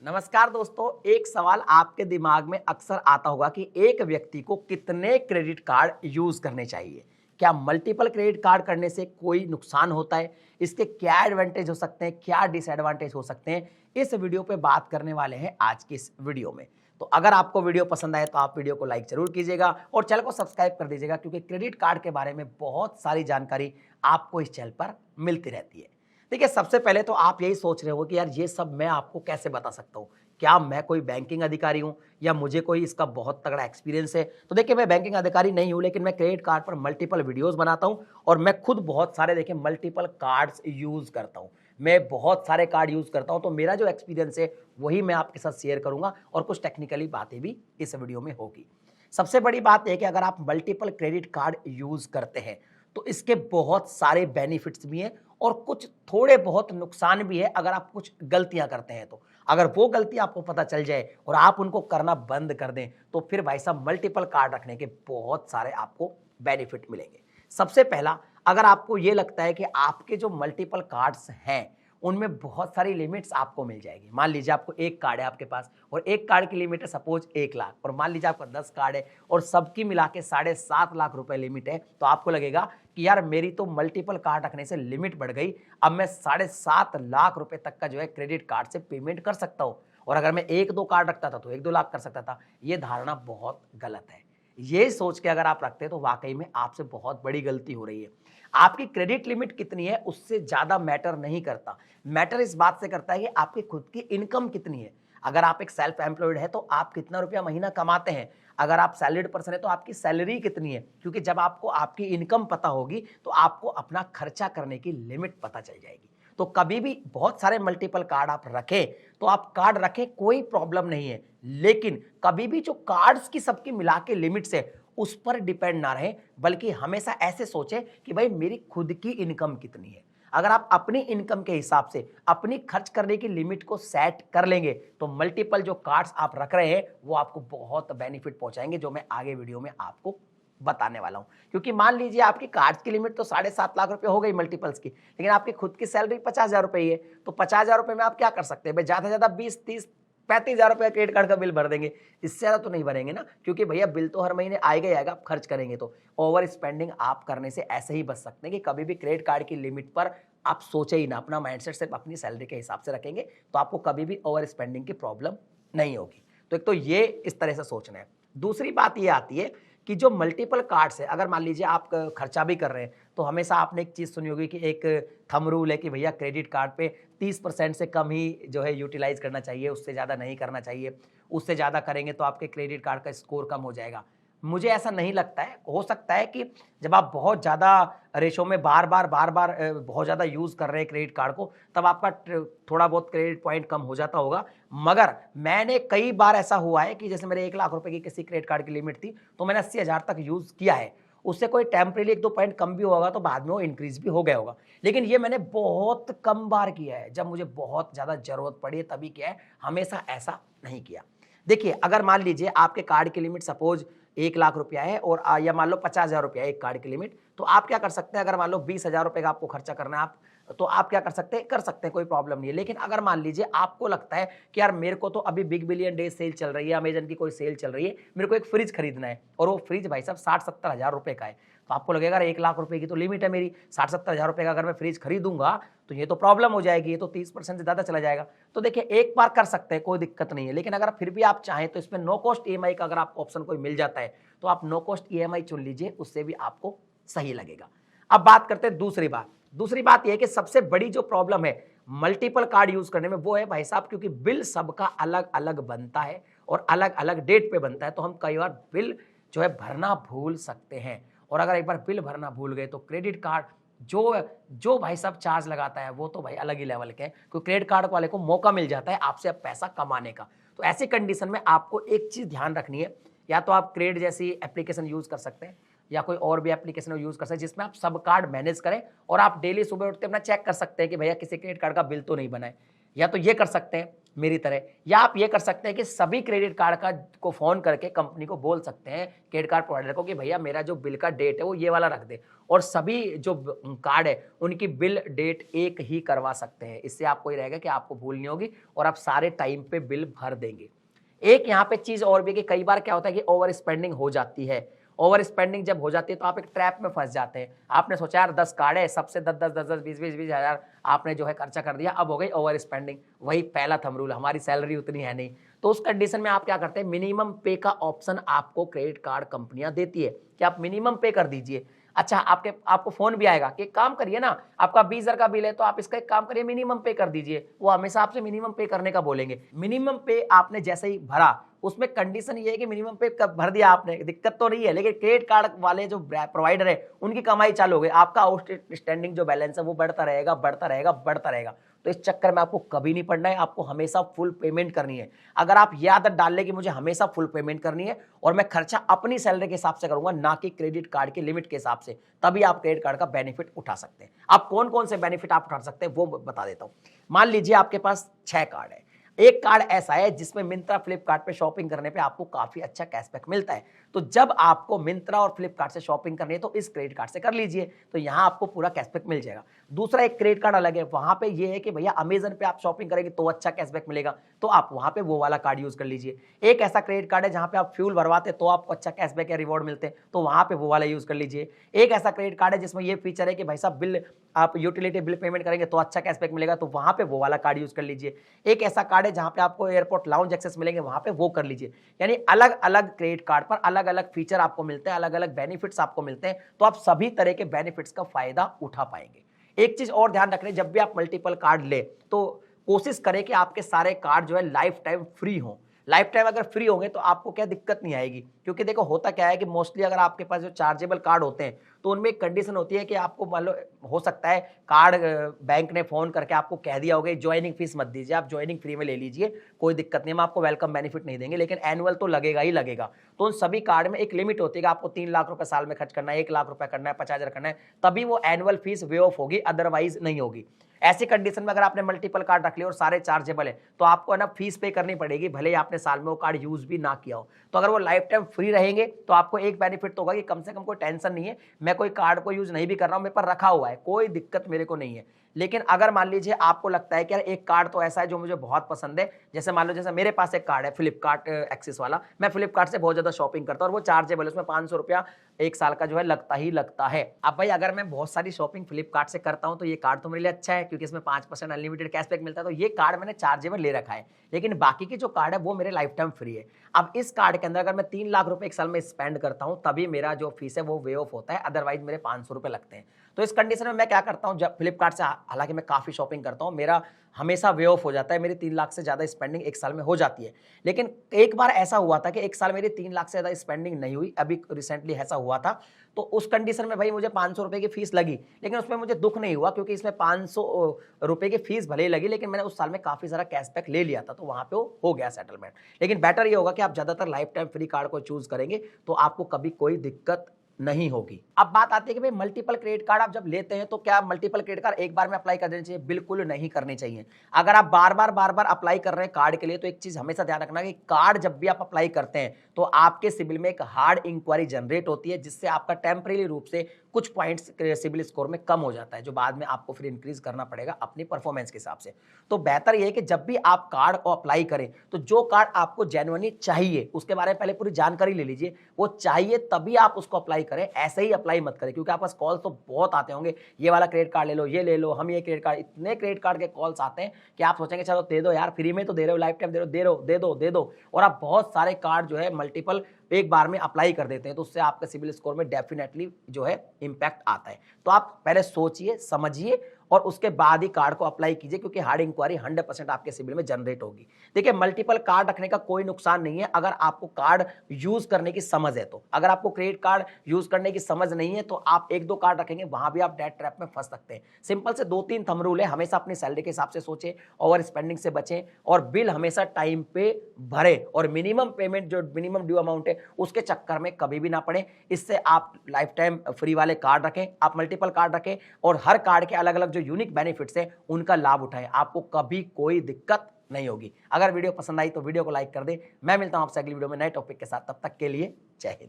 नमस्कार दोस्तों, एक सवाल आपके दिमाग में अक्सर आता होगा कि एक व्यक्ति को कितने क्रेडिट कार्ड यूज करने चाहिए। क्या मल्टीपल क्रेडिट कार्ड करने से कोई नुकसान होता है? इसके क्या एडवांटेज हो सकते हैं, क्या डिसएडवांटेज हो सकते हैं, इस वीडियो पे बात करने वाले हैं आज की इस वीडियो में। तो अगर आपको वीडियो पसंद आए तो आप वीडियो को लाइक जरूर कीजिएगा और चैनल को सब्सक्राइब कर दीजिएगा, क्योंकि क्रेडिट कार्ड के बारे में बहुत सारी जानकारी आपको इस चैनल पर मिलती रहती है। देखिए, सबसे पहले तो आप यही सोच रहे हो कि यार ये सब मैं आपको कैसे बता सकता हूँ। क्या मैं कोई बैंकिंग अधिकारी हूँ या मुझे कोई इसका बहुत तगड़ा एक्सपीरियंस है? तो देखिए, मैं बैंकिंग अधिकारी नहीं हूँ, लेकिन मैं क्रेडिट कार्ड पर मल्टीपल वीडियोस बनाता हूँ और मैं खुद बहुत सारे देखिए मल्टीपल कार्ड्स यूज करता हूँ। मैं बहुत सारे कार्ड यूज करता हूँ, तो मेरा जो एक्सपीरियंस है वही मैं आपके साथ शेयर करूंगा और कुछ टेक्निकली बातें भी इस वीडियो में होगी। सबसे बड़ी बात यह है कि अगर आप मल्टीपल क्रेडिट कार्ड यूज करते हैं तो इसके बहुत सारे बेनिफिट्स भी हैं और कुछ थोड़े बहुत नुकसान भी है अगर आप कुछ गलतियां करते हैं तो। अगर वो गलती आपको पता चल जाए और आप उनको करना बंद कर दें तो फिर भाई साहब मल्टीपल कार्ड रखने के बहुत सारे आपको बेनिफिट मिलेंगे। सबसे पहला, अगर आपको ये लगता है कि आपके जो मल्टीपल कार्ड्स हैं उनमें बहुत सारी लिमिट्स आपको मिल जाएगी। मान लीजिए आपको एक कार्ड है आपके पास और एक कार्ड की लिमिट है सपोज 1 लाख, और मान लीजिए आपका 10 कार्ड है और सबकी मिला के 7.5 लाख रुपए लिमिट है, तो आपको लगेगा कि यार मेरी तो मल्टीपल कार्ड रखने से लिमिट बढ़ गई, अब मैं 7.5 लाख रुपए तक का जो है क्रेडिट कार्ड से पेमेंट कर सकता हूं। और अगर मैं 1-2 कार्ड रखता था तो 1-2 लाख कर सकता था। ये धारणा बहुत गलत है। ये सोच के अगर आप रखते हैं तो वाकई में आपसे बहुत बड़ी गलती हो रही है। आपकी क्रेडिट लिमिट कितनी है उससे ज्यादा मैटर नहीं करता। मैटर इस बात से करता है कि आपकी खुद की इनकम कितनी है। अगर आप एक सेल्फ एम्प्लॉयड है तो आप कितना रुपया महीना कमाते हैं, अगर आप सैलरीड पर्सन है तो आपकी सैलरी कितनी है, क्योंकि जब आपको आपकी इनकम पता होगी तो आपको अपना खर्चा करने की लिमिट पता चल जाएगी। तो कभी भी बहुत सारे मल्टीपल कार्ड आप रखें तो आप कार्ड रखें, कोई प्रॉब्लम नहीं है, लेकिन कभी भी जो कार्ड्स की सबकी मिला के लिमिट्स है उस पर डिपेंड ना रहे, बल्कि हमेशा ऐसे सोचें कि भाई मेरी खुद की इनकम कितनी है। अगर आप अपनी इनकम के हिसाब से अपनी खर्च करने की लिमिट को सेट कर लेंगे तो मल्टीपल जो कार्ड्स आप रख रहे हैं वो आपको बहुत बेनिफिट पहुंचाएंगे, जो मैं आगे वीडियो में आपको बताने वाला हूं। क्योंकि मान लीजिए आपकी कार्ड्स की लिमिट तो 7.5 लाख रुपए हो गई मल्टीपल्स की, लेकिन आपकी खुद की सैलरी 50,000 रुपए ही है, तो 50,000 रुपए में आप क्या कर सकते हैं भाई? ज्यादा से ज्यादा 20, 30, 35,000 रुपए क्रेडिट कार्ड का बिल भर देंगे, इससे ज्यादा तो नहीं भरेंगे ना, क्योंकि भैया बिल तो हर महीने आएगा ही आएगा, आप खर्च करेंगे तो। ओवर स्पेंडिंग आप करने से ऐसे ही बच सकते हैं कि कभी भी क्रेडिट कार्ड की लिमिट पर आप सोचे ही ना, अपना माइंडसेट सिर्फ अपनी सैलरी के हिसाब से रखेंगे तो आपको कभी भी ओवर स्पेंडिंग की प्रॉब्लम नहीं होगी। तो एक तो ये इस तरह से सोचना है। दूसरी बात ये आती है कि जो मल्टीपल कार्ड्स है, अगर मान लीजिए आप खर्चा भी कर रहे हैं तो हमेशा आपने एक चीज सुनी होगी कि एक थंब रूल है कि भैया क्रेडिट कार्ड पे 30% से कम ही जो है यूटिलाइज करना चाहिए, उससे ज्यादा नहीं करना चाहिए। उससे ज्यादा करेंगे तो आपके क्रेडिट कार्ड का स्कोर कम हो जाएगा। मुझे ऐसा नहीं लगता है। हो सकता है कि जब आप बहुत ज्यादा रेशो में बार बार बहुत ज्यादा यूज कर रहे हैं क्रेडिट कार्ड को, तब आपका थोड़ा बहुत क्रेडिट पॉइंट कम हो जाता होगा। मगर मैंने कई बार ऐसा हुआ है कि जैसे मेरे 1 लाख रुपए की किसी क्रेडिट कार्ड की लिमिट थी तो मैंने 80,000 तक यूज किया है। उससे कोई टेम्परेरी 1-2 पॉइंट कम भी होगा तो बाद में वो इंक्रीज भी हो गया होगा, लेकिन ये मैंने बहुत कम बार किया है, जब मुझे बहुत ज्यादा जरूरत पड़ी है तभी किया है, हमेशा ऐसा नहीं किया। देखिए, अगर मान लीजिए आपके कार्ड की लिमिट सपोज 1 लाख रुपया है और या मान लो 50,000 रुपया है एक कार्ड की लिमिट, तो आप क्या कर सकते हैं? अगर मान लो 20,000 रुपए का आपको खर्चा करना है, आप तो आप क्या कर सकते हैं? कर सकते हैं, कोई प्रॉब्लम नहीं है। लेकिन अगर मान लीजिए आपको लगता है कि यार मेरे को तो अभी बिग बिलियन डे सेल चल रही है, अमेजन की कोई सेल चल रही है, मेरे को एक फ्रिज खरीदना है और वो फ्रिज भाई साहब 60-70 हज़ार रुपए का है, तो आपको लगेगा 1 लाख रुपए की तो लिमिट है मेरी, 60-70 हज़ार रुपए का अगर मैं फ्रिज खरीदूंगा तो ये तो प्रॉब्लम हो जाएगी, ये तो 30% से ज्यादा चला जाएगा। तो देखिए, एक बार कर सकते हैं, कोई दिक्कत नहीं है। लेकिन अगर फिर भी आप चाहें तो इसमें नो कॉस्ट ईएमआई का अगर आपको ऑप्शन कोई मिल जाता है तो आप नो कॉस्ट ईएमआई चुन लीजिए, उससे भी आपको सही लगेगा। अब बात करते हैं दूसरी बात। दूसरी बात यह है कि सबसे बड़ी जो प्रॉब्लम है मल्टीपल कार्ड यूज करने में वो है भाई साहब, क्योंकि बिल सबका अलग अलग बनता है और अलग अलग डेट पे बनता है, तो हम कई बार बिल जो है भरना भूल सकते हैं। और अगर एक बार बिल भरना भूल गए तो क्रेडिट कार्ड जो जो भाई साहब चार्ज लगाता है वो तो भाई अलग ही लेवल के हैं, क्योंकि क्रेडिट कार्ड वाले को मौका मिल जाता है आपसे अब पैसा कमाने का। तो ऐसी कंडीशन में आपको एक चीज ध्यान रखनी है, या तो आप क्रेडिट जैसी एप्लीकेशन यूज कर सकते हैं या कोई और भी एप्लीकेशन यूज कर सकते हैं जिसमें आप सब कार्ड मैनेज करें और आप डेली सुबह उठते अपना चेक कर सकते हैं कि भैया किसी क्रेडिट कार्ड का बिल तो नहीं बना है। या तो ये कर सकते हैं, मेरी तरह। या आप ये कर सकते हैं कि सभी क्रेडिट कार्ड का को फ़ोन करके कंपनी को बोल सकते हैं, क्रेडिट कार्ड प्रोवाइडर को, कि भैया मेरा जो बिल का डेट है वो ये वाला रख दे, और सभी जो कार्ड है उनकी बिल डेट एक ही करवा सकते हैं। इससे आपको ये रहेगा कि आपको भूल नहीं होगी और आप सारे टाइम पे बिल भर देंगे। एक यहाँ पे चीज़ और भी है कि कई बार क्या होता है कि ओवर स्पेंडिंग हो जाती है। ओवर स्पेंडिंग जब हो जाती है तो आप एक ट्रैप में फंस जाते हैं। आपने सोचा यार 10 कार्ड है, सबसे 10-10, 10-10, 20-20 हज़ार आपने जो है खर्चा कर दिया, अब हो गई ओवर स्पेंडिंग। वही पहला थंब रूल, हमारी सैलरी उतनी है नहीं। तो उस कंडीशन में आप क्या करते हैं, मिनिमम पे का ऑप्शन आपको क्रेडिट कार्ड कंपनियां देती है कि आप मिनिमम पे कर दीजिए। अच्छा, आपको फोन भी आएगा कि काम करिए ना, आपका 20,000 का बिल है तो आप इसका एक काम करिए, मिनिमम पे कर दीजिए। वो हमेशा आपसे मिनिमम पे करने का बोलेंगे। मिनिमम पे आपने जैसे ही भरा, उसमें कंडीशन ये है कि मिनिमम पे कब भर दिया आपने, दिक्कत तो नहीं है, लेकिन क्रेडिट कार्ड वाले जो प्रोवाइडर है उनकी कमाई चालू हो गई, आपका आउटस्टैंडिंग जो बैलेंस है वो बढ़ता रहेगा, बढ़ता रहेगा, बढ़ता रहेगा। तो इस चक्कर में आपको कभी नहीं पड़ना है, आपको हमेशा फुल पेमेंट करनी है। अगर आप ये आदत डाल लें कि मुझे हमेशा फुल पेमेंट करनी है और मैं खर्चा अपनी सैलरी के हिसाब से करूंगा, ना कि क्रेडिट कार्ड की लिमिट के हिसाब से, तभी आप क्रेडिट कार्ड का बेनिफिट उठा सकते हैं। आप कौन कौन से बेनिफिट आप उठा सकते हैं वो बता देता हूं। मान लीजिए आपके पास 6 कार्ड है। एक कार्ड ऐसा है जिसमें मिंत्रा फ्लिपकार्ट पे शॉपिंग करने पे आपको काफी अच्छा कैशबैक मिलता है। तो जब आपको मिंत्रा और फ्लिपकार्ट से शॉपिंग करनी है तो इस क्रेडिट कार्ड से कर लीजिए, तो यहां आपको पूरा कैशबैक मिल जाएगा। दूसरा एक क्रेडिट कार्ड अलग है, वहां पे ये है कि भैया अमेजन पे आप शॉपिंग करेंगे तो अच्छा कैशबैक मिलेगा, तो आप वहां पे वो वाला कार्ड यूज कर लीजिए। एक ऐसा क्रेडिट कार्ड है जहां पे आप फ्यूल भरवाते तो आपको अच्छा कैशबैक या रिवॉर्ड मिलते हैं, तो वहां पे वो वाला यूज कर लीजिए। एक ऐसा क्रेडिट कार्ड है जिसमें ये फीचर है कि भाई साहब बिल आप यूटिलिटी बिल पेमेंट करेंगे तो अच्छा कैशबैक मिलेगा, तो वहां पे वो वाला कार्ड यूज कर लीजिए। एक ऐसा कार्ड है जहां पे आपको एयरपोर्ट लाउंज एक्सेस मिलेंगे, वहां पे वो कर लीजिए। यानी अलग अलग क्रेडिट कार्ड पर अलग अलग फीचर आपको मिलते हैं, अलग अलग बेनिफिट्स आपको मिलते हैं, तो आप सभी तरह के बेनिफिट्स का फायदा उठा पाएंगे। एक चीज और ध्यान रखनी, जब भी आप मल्टीपल कार्ड ले तो कोशिश करें कि आपके सारे कार्ड जो है लाइफ टाइम फ्री हो। लाइफ टाइम अगर फ्री होंगे तो आपको क्या दिक्कत नहीं आएगी, क्योंकि देखो होता क्या है कि मोस्टली अगर आपके पास जो चार्जेबल कार्ड होते हैं तो उनमें एक कंडीशन होती है कि आपको मान लो हो सकता है कार्ड बैंक ने फोन करके आपको कह दिया होगा ज्वाइनिंग फीस मत दीजिए, आप ज्वाइनिंग फ्री में ले लीजिए, कोई दिक्कत नहीं, हम आपको वेलकम बेनिफिट नहीं देंगे, लेकिन एनुअल तो लगेगा ही लगेगा। तो उन सभी कार्ड में एक लिमिट होती है कि आपको 3 लाख रुपए साल में खर्च करना है, 1 लाख रुपए करना है, 50,000 करना है, तभी वो एनुअल फीस वे ऑफ होगी, अदरवाइज नहीं होगी। ऐसी कंडीशन में अगर आपने मल्टीपल कार्ड रख लिया और सारे चार्जेबल है तो आपको है ना फीस पे करनी पड़ेगी, भले ही आपने साल में वो कार्ड यूज भी ना किया हो। तो अगर वो लाइफ टाइम फ्री रहेंगे तो आपको एक बेनिफिट तो होगा कि कम से कम कोई टेंशन नहीं है, मैं कोई कार्ड को यूज नहीं भी कर रहा हूं, मेरे पर रखा हुआ है, कोई दिक्कत मेरे को नहीं है। लेकिन अगर मान लीजिए आपको लगता है कि यार एक कार्ड तो ऐसा है जो मुझे बहुत पसंद है, जैसे मान लो जैसे मेरे पास एक कार्ड है फ्लिपकार्ट एक्सिस वाला, मैं फ्लिपकार्ट से बहुत ज्यादा शॉपिंग करता हूं और वो चार्जेबल है, उसमें 500 रुपया एक साल का जो है लगता ही लगता है। अब भाई अगर मैं बहुत सारी शॉपिंग फ्लिपकार्ट से करता हूं तो ये कार्ड तो मेरे लिए अच्छा है क्योंकि इसमें 5% अनलिमिटेड कैशबैक मिलता है, तो ये कार्ड मैंने चार्जेबल ले रखा है। लेकिन बाकी के जो कार्ड है वो मेरे लाइफ टाइम फ्री है। अब इस कार्ड के अंदर अगर मैं 3 लाख रुपए एक साल में स्पेंड करता हूं तभी मेरा जो फीस है वो वे ऑफ होता है, अदरवाइज मेरे 500 रुपए लगते हैं। तो इस कंडीशन में मैं क्या करता हूं, जब फ्लिपकार्ट से हालांकि मैं काफी शॉपिंग करता हूं, मेरा हमेशा वे ऑफ हो जाता है, मेरी 3 लाख से ज्यादा स्पेंडिंग एक साल में हो जाती है। लेकिन एक बार ऐसा हुआ था कि एक साल मेरी 3 लाख से ज्यादा स्पेंडिंग नहीं हुई, अभी रिसेंटली ऐसा हुआ था। तो उस कंडीशन में भाई मुझे 500 रुपए की फीस लगी, लेकिन उसमें मुझे दुख नहीं हुआ क्योंकि इसमें 500 रुपए की फीस भले ही लगी, लेकिन मैंने उस साल में काफी सारा कैशबैक ले लिया था, तो वहां पे हो गया सेटलमेंट। लेकिन बेटर ये होगा कि आप ज्यादातर लाइफ टाइम फ्री कार्ड को चूज करेंगे तो आपको कभी कोई दिक्कत नहीं होगी। अब बात आती है कि भाई मल्टीपल क्रेडिट कार्ड आप जब लेते हैं तो क्या मल्टीपल क्रेडिट कार्ड एक बार में अप्लाई कर देना चाहिए? बिल्कुल नहीं करनी चाहिए। अगर आप बार बार अप्लाई कर रहे हैं कार्ड के लिए तो एक चीज हमेशा ध्यान रखना कि कार्ड जब भी आप अप्लाई करते हैं तो आपके सिबिल में एक हार्ड इंक्वायरी जनरेट होती है, जिससे आपका टेम्परेरी रूप से कुछ पॉइंट्स सिबिल स्कोर में कम हो जाता है, जो बाद में आपको फिर इंक्रीज करना पड़ेगा अपनी परफॉर्मेंस के हिसाब से। तो बेहतर यह है कि जब भी आप कार्ड को अप्लाई करें तो जो कार्ड आपको जेन्युइनली चाहिए उसके बारे में पहले पूरी जानकारी ले लीजिए, वो चाहिए तभी आप उसको अप्लाई करें, ऐसे ही अप्लाई मत करें, क्योंकि आपके पास कॉल तो बहुत आते होंगे, ये वाला क्रेडिट कार्ड ले लो, ये ले लो, हम ये क्रेडिट कार्ड, इतने क्रेडिट कार्ड के कॉल्स आते हैं कि आप सोचेंगे चलो दे दो यार, फ्री में तो दे रहे हो, लाइफ टाइम दे रहे हो, दे दो, और आप बहुत सारे कार्ड जो है मल्टीपल एक बार में अप्लाई कर देते हैं, तो उससे आपके सिबिल स्कोर में डेफिनेटली जो है इंपैक्ट आता है। तो आप पहले सोचिए समझिए और उसके बाद ही कार्ड को अप्लाई कीजिए, क्योंकि हार्ड इंक्वायरी 100% आपके सिबिल में जनरेट होगी। देखिए मल्टीपल कार्ड रखने का कोई नुकसान नहीं है अगर आपको कार्ड यूज करने की समझ है तो। अगर आपको क्रेडिट कार्ड यूज करने की समझ नहीं है तो आप 1-2 कार्ड रखेंगे, वहां भी आप डेट ट्रैप में फंस सकते हैं। सिंपल से 2-3 थंब रूल है, हमेशा अपनी सैलरी के हिसाब से सोचें, ओवर स्पेंडिंग से बचें और बिल हमेशा टाइम पे भरे, और मिनिमम पेमेंट जो मिनिमम ड्यू अमाउंट है उसके चक्कर में कभी भी ना पड़े। इससे आप लाइफ टाइम फ्री वाले कार्ड रखें, आप मल्टीपल कार्ड रखें और हर कार्ड के अलग अलग जो यूनिक बेनिफिट्स है उनका लाभ उठाएं, आपको कभी कोई दिक्कत नहीं होगी। अगर वीडियो पसंद आई तो वीडियो को लाइक कर दे। मैं मिलता हूं आपसे अगली वीडियो में नए टॉपिक के साथ, तब तक के लिए जय हिंद।